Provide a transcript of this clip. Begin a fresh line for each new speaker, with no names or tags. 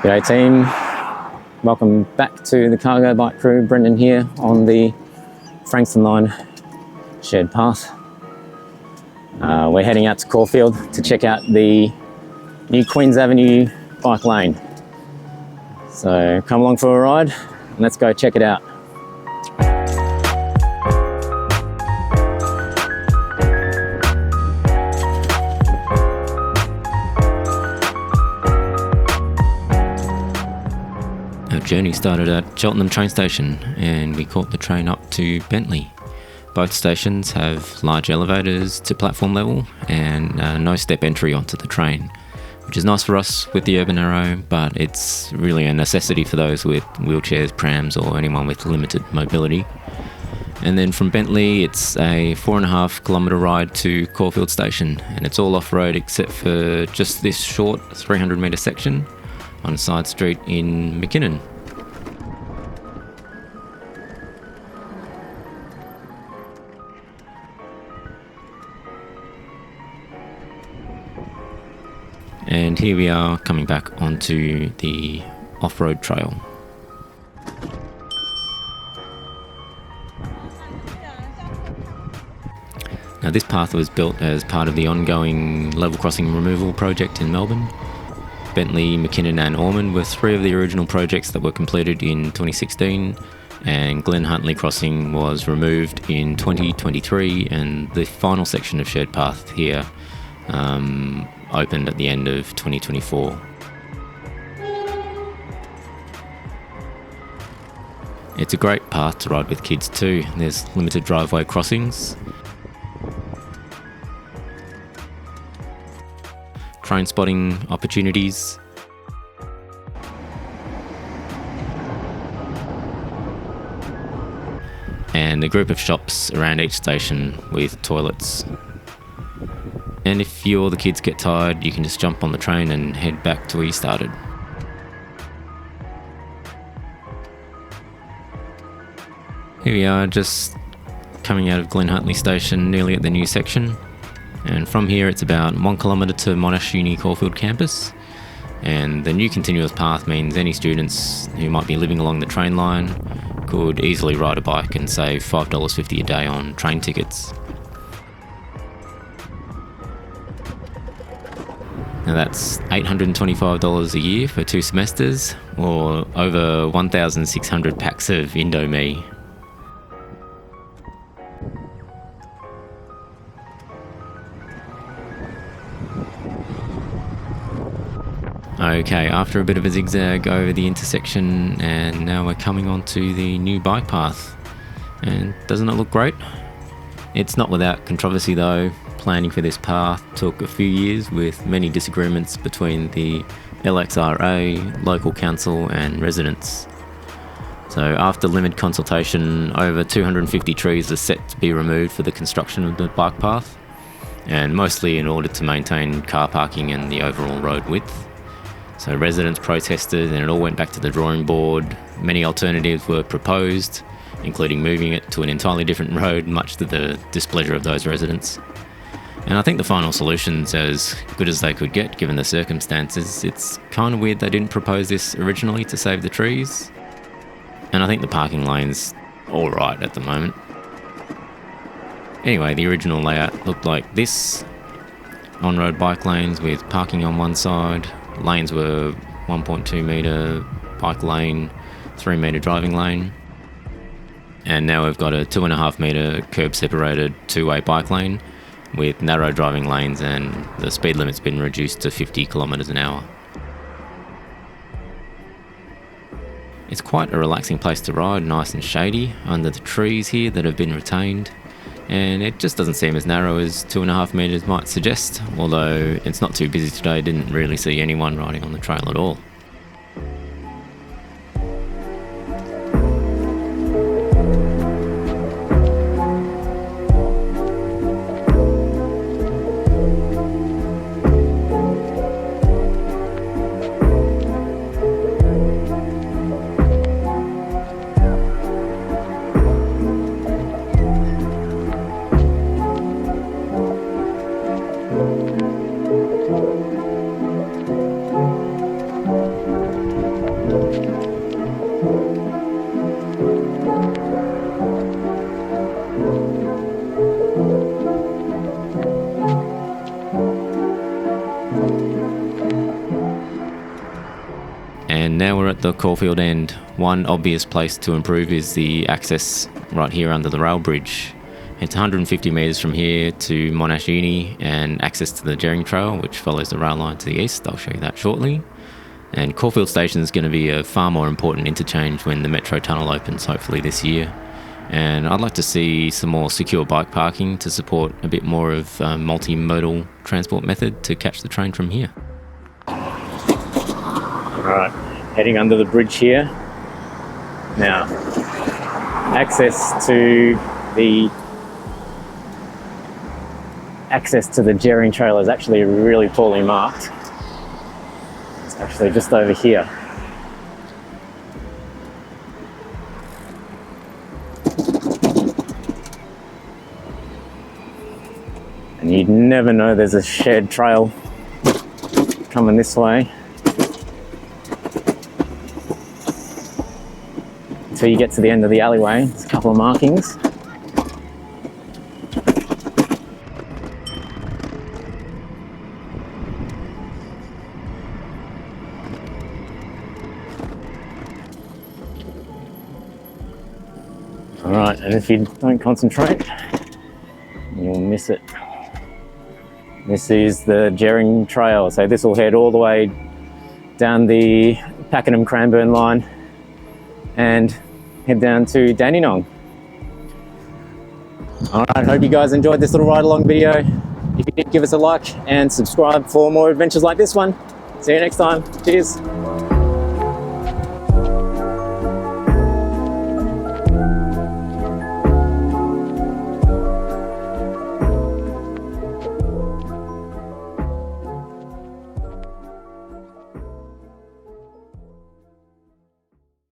G'day team, welcome back to the Cargo Bike crew. Brendan here on the Frankston line shared path. We're heading out to Caulfield to check out the new Queens Avenue bike lane. So come along for a ride and let's go check it out.
Our journey started at Cheltenham train station and we caught the train up to Bentleigh. Both stations have large elevators to platform level and no step entry onto the train, which is nice for us with the urban arrow, but it's really a necessity for those with wheelchairs, prams or anyone with limited mobility. And then from Bentleigh it's a 4.5 kilometre ride to Caulfield station, and it's all off-road except for just this short 300 metre section on a side street in McKinnon. And here we are coming back onto the off-road trail. Now this path was built as part of the ongoing level crossing removal project in Melbourne. Bentleigh, McKinnon and Ormond were three of the original projects that were completed in 2016, and Glen Huntly Crossing was removed in 2023, and the final section of shared path here opened at the end of 2024. It's a great path to ride with kids too. There's limited driveway crossings, train spotting opportunities, and a group of shops around each station with toilets. And if you or the kids get tired, you can just jump on the train and head back to where you started. Here we are, just coming out of Glen Huntly station, nearly at the new section. And from here it's about 1 kilometre to Monash Uni Caulfield campus. And the new continuous path means any students who might be living along the train line could easily ride a bike and save $5.50 a day on train tickets. Now that's $825 a year for 2 semesters, or over 1,600 packs of Indomie. Okay, after a bit of a zigzag over the intersection, and now we're coming onto the new bike path. And doesn't it look great? It's not without controversy though. Planning for this path took a few years with many disagreements between the LXRA, local council and residents. So after limited consultation, over 250 trees are set to be removed for the construction of the bike path, and mostly in order to maintain car parking and the overall road width. So residents protested and it all went back to the drawing board. Many alternatives were proposed, including moving it to an entirely different road, much to the displeasure of those residents. And I think the final solution's as good as they could get given the circumstances. It's kind of weird they didn't propose this originally to save the trees. And I think the parking lane's alright at the moment. Anyway, the original layout looked like this. On-road bike lanes with parking on one side. Lanes were 1.2 metre bike lane, 3 metre driving lane. And now we've got a 2.5 metre curb separated two-way bike lane with narrow driving lanes, and the speed limit's been reduced to 50 kilometres an hour. It's quite a relaxing place to ride, nice and shady under the trees here that have been retained, and it just doesn't seem as narrow as 2.5 metres might suggest, although it's not too busy today. Didn't really see anyone riding on the trail at all. And now we're at the Caulfield end. One obvious place to improve is the access right here under the rail bridge. It's 150 metres from here to Monash Uni and access to the Djerring Trail, which follows the rail line to the east. I'll show you that shortly. And Caulfield Station is going to be a far more important interchange when the Metro Tunnel opens, hopefully this year. And I'd like to see some more secure bike parking to support a bit more of a multimodal transport method to catch the train from here.
Alright, heading under the bridge here. Now, access to the Djerring Trail is actually really poorly marked. It's actually just over here. And you'd never know there's a shared trail coming this way until you get to the end of the alleyway. There's a couple of markings. Alright, and if you don't concentrate, you'll miss it. This is the Djerring Trail, so this will head all the way down the Pakenham-Cranbourne line and head down to Dandenong. Alright, hope you guys enjoyed this little ride-along video. If you did, give us a like and subscribe for more adventures like this one. See you next time. Cheers.